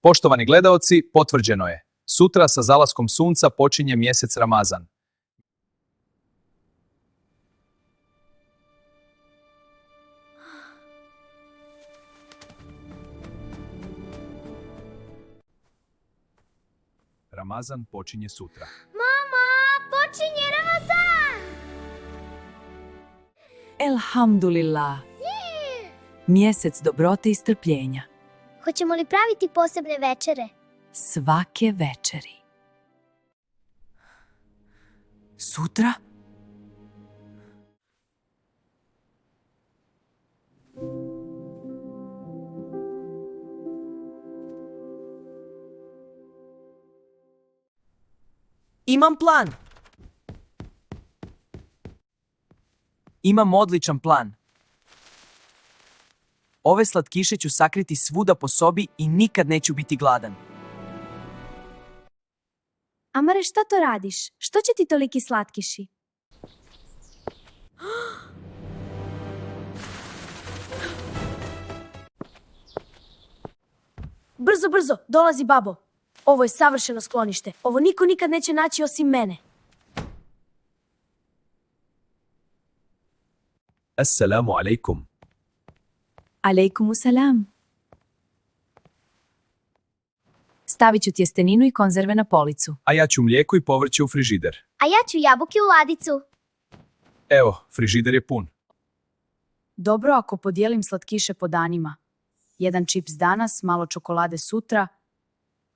Poštovani gledaoci, potvrđeno je. Sutra sa zalaskom sunca počinje mjesec Ramazan. Ramazan počinje sutra. Mama, počinje Ramazan! Elhamdulillah. Mjesec dobrote i strpljenja. Hoćemo li praviti posebne večere? Svake večeri. Sutra? Imam plan. Imam odličan plan. Ove slatkiše ću sakriti svuda po sobi i nikad neću biti gladan. Amare, šta to radiš? Što će ti toliki slatkiši? Brzo, brzo, dolazi babo. Ovo je savršeno sklonište. Ovo niko nikad neće naći osim mene. Assalamu alaikum. Alejkumu salam. Stavit ću tjesteninu i konzerve na policu. A ja ću mlijeko i povrće u frižider. A ja ću jabuke u ladicu. Evo, frižider je pun. Dobro ako podijelim slatkiše po danima. Jedan čips danas, malo čokolade sutra.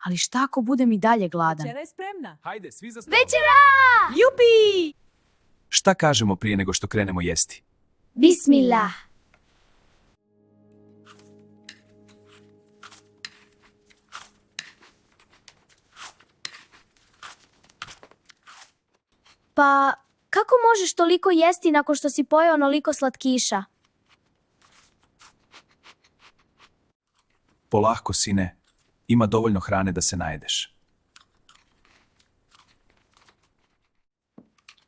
Ali šta ako budem i dalje gladan? Večera je spremna. Hajde, svi za stol. Večera! Jupi! Šta kažemo prije nego što krenemo jesti? Bismillah. Pa, kako možeš toliko jesti nakon što si pojeo onoliko slatkiša? Polahko, sine. Ima dovoljno hrane da se najedeš.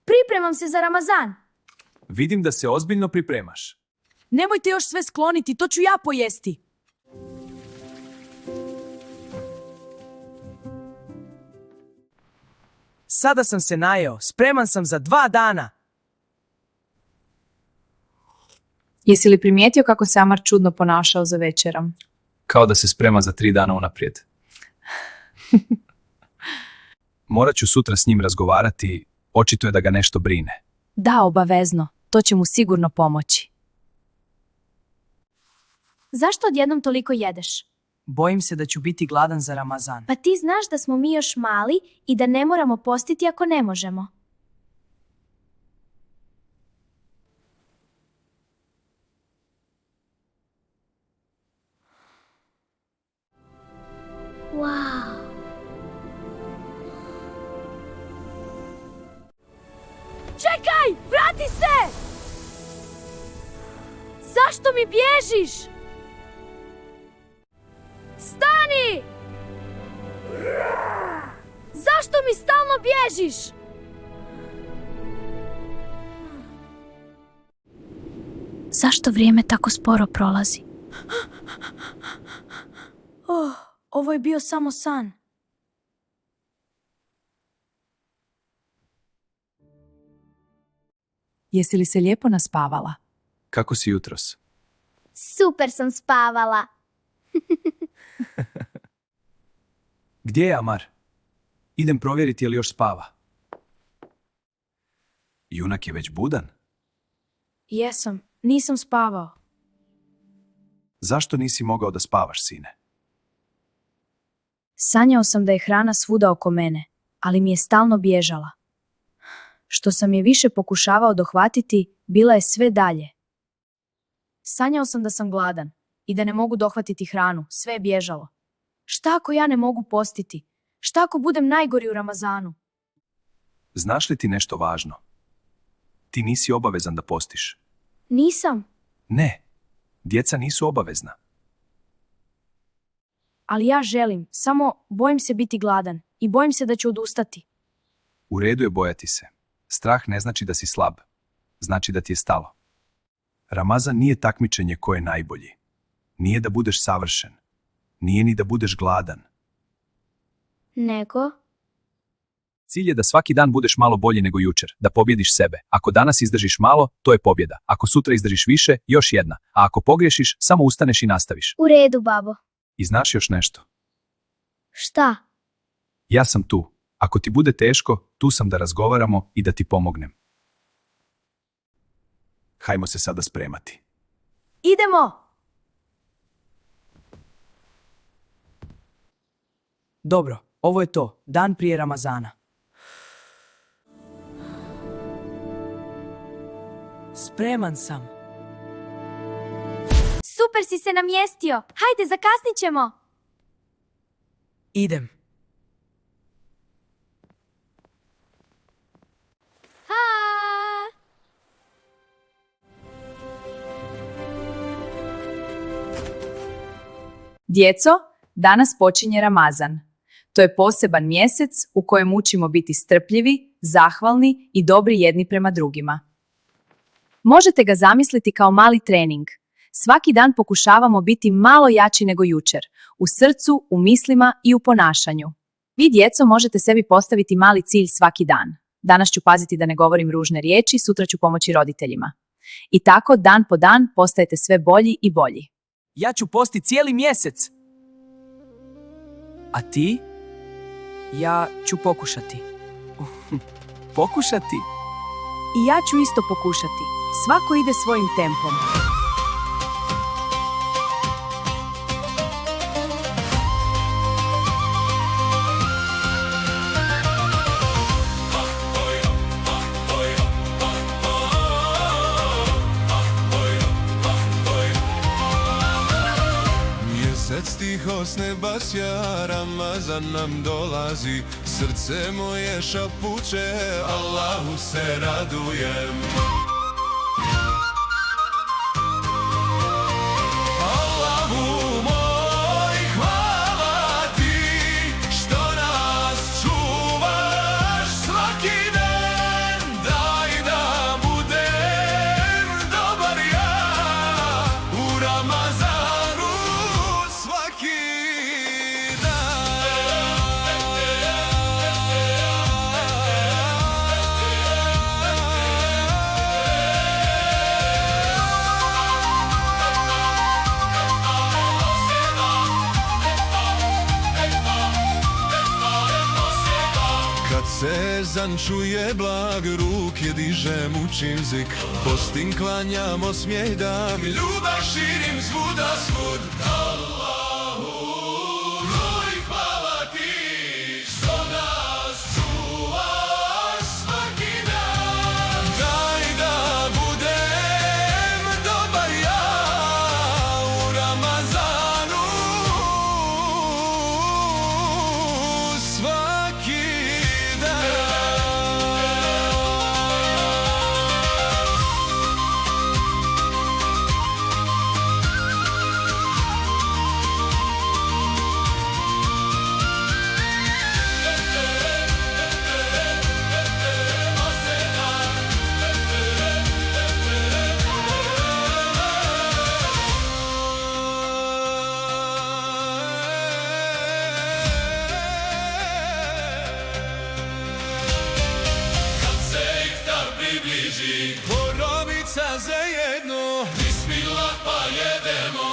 Pripremam se za Ramazan. Vidim da se ozbiljno pripremaš. Nemojte još sve skloniti, to ću ja pojesti. Sada sam se najeo. Spreman sam za 2 dana. Jesi li primijetio kako se Amar čudno ponašao za večerom? Kao da se sprema za 3 dana unaprijed. Morat ću sutra s njim razgovarati. Očito je da ga nešto brine. Da, obavezno. To će mu sigurno pomoći. Zašto odjednom toliko jedeš? Bojim se da ću biti gladan za Ramazan. Pa ti znaš da smo mi još mali i da ne moramo postiti ako ne možemo. Wow. Čekaj! Vrati se! Zašto mi bježiš? Stani! Zašto mi stalno bježiš? Zašto vrijeme tako sporo prolazi? Ovo je bio samo san. Jesi li se lijepo naspavala? Kako si jutros? Super sam spavala. Gdje je Amar? Idem provjeriti je li još spava. Junak je već budan. Jesam, nisam spavao. Zašto nisi mogao da spavaš, sine? Sanjao sam da je hrana svuda oko mene, ali mi je stalno bježala. Što sam je više pokušavao dohvatiti, bila je sve dalje. Sanjao sam da sam gladan i da ne mogu dohvatiti hranu, sve je bježalo. Šta ako ja ne mogu postiti? Šta ako budem najgori u Ramazanu? Znaš li ti nešto važno? Ti nisi obavezan da postiš. Nisam. Ne, djeca nisu obavezna. Ali ja želim, samo bojim se biti gladan i bojim se da ću odustati. U redu je bojati se. Strah ne znači da si slab. Znači da ti je stalo. Ramazan nije takmičenje ko je najbolji. Nije da budeš savršen. Nije ni da budeš gladan. Nego? Cilj je da svaki dan budeš malo bolji nego jučer, da pobjediš sebe. Ako danas izdržiš malo, to je pobjeda. Ako sutra izdržiš više, još jedna. A ako pogriješiš, samo ustaneš i nastaviš. U redu, babo. I znaš još nešto? Šta? Ja sam tu. Ako ti bude teško, tu sam da razgovaramo i da ti pomognem. Hajmo se sada spremati. Idemo! Dobro, ovo je to. Dan prije Ramazana. Spreman sam. Super si se namjestio. Hajde, zakasnit ćemo. Idem. Djeco, danas počinje Ramazan. To je poseban mjesec u kojem učimo biti strpljivi, zahvalni i dobri jedni prema drugima. Možete ga zamisliti kao mali trening. Svaki dan pokušavamo biti malo jači nego jučer, u srcu, u mislima i u ponašanju. Vi, djeco, možete sebi postaviti mali cilj svaki dan. Danas ću paziti da ne govorim ružne riječi, sutra ću pomoći roditeljima. I tako, dan po dan, postajete sve bolji i bolji. Ja ću posti cijeli mjesec. A ti? Ja ću pokušati. Pokušati? I ja ću isto pokušati. Svako ide svojim tempom. Mjesec tiho s neba sja, Ramazan nam dolazi, srce moje šapuće, Allahu se radujem. Allahu moj, hvala ti, što nas čuvaš svaki dan, daj da budem dobar ja u Ramazanu svaki Kad sezan čuje blag, ruke dižem učim zik, postim klanjamo smijeh dam, ljubav širim svuda svud. Allahu moj, hvala ti, što nas čuvaš svaki dan, daj da budem dobar ja u Ramazanu svaki dan. Porobica za jedno, bismillah pa jedemo.